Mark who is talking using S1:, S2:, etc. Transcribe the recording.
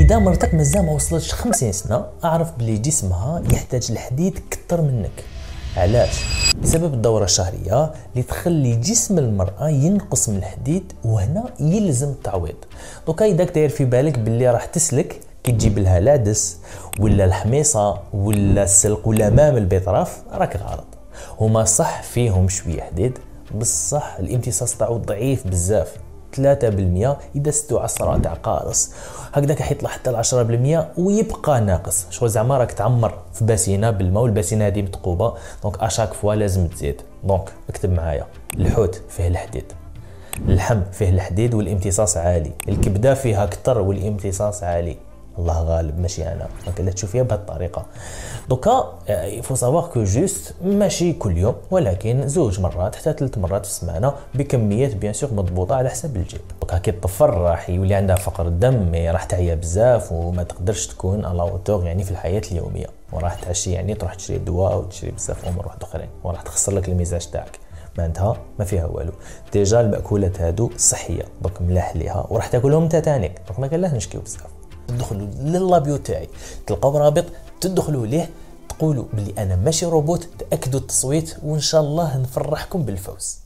S1: اذا مرتك مازال ما وصلتش 50 سنه اعرف بلي جسمها يحتاج الحديد كتر منك. علاش؟ بسبب الدوره الشهريه اللي تخلي جسم المراه ينقص من الحديد، وهنا يلزم التعويض. دوكا اذا داير في بالك باللي راح تسلك كي تجيب لها العدس ولا الحميصه ولا السلق ولا مام البيطراف، راك غلط. هما صح فيهم شويه حديد، بصح الامتصاص تاعو ضعيف بزاف، 3% اذا ستو عصره تاع قارص هكذاك حيطلع حتى ل 10% ويبقى ناقص. شغل زعما راك تعمر في باسينه بالماء والباسينه هذه متقوبه، دونك اشاك فوا لازم تزيد. دونك اكتب معايا: الحوت فيه الحديد، اللحم فيه الحديد والامتصاص عالي، الكبده فيها كتر والامتصاص عالي. الله غالب ماشي انا، دونك لا تشوفيها بهذه الطريقه. دوكا يفو سافوار كو جوست ماشي كل يوم، ولكن 2 مرات حتى 3 مرات في السمانه بكميات بيان سور مضبوطه على حسب الجيب. دوكا كي تطفر راح يولي عندها فقر الدم، راح تعيا بزاف وما تقدرش تكون على اوتور يعني في الحياه اليوميه، وراح تعشي يعني تروح تشري دواء وتشري بزاف امور واحد اخرين، وراح تخسر لك المزاج تاعك. معناتها ما فيها والو. ديجا المأكولات هادو صحيه، دونك ملاح ليها وراح تاكلهم انت تاني، دونك ما كان نشكيو بزاف. تدخلوا للابيو تاعي تلقاو رابط، تدخلوا ليه تقولوا بلي انا ماشي روبوت، تاكدوا التصويت وان شاء الله نفرحكم بالفوز.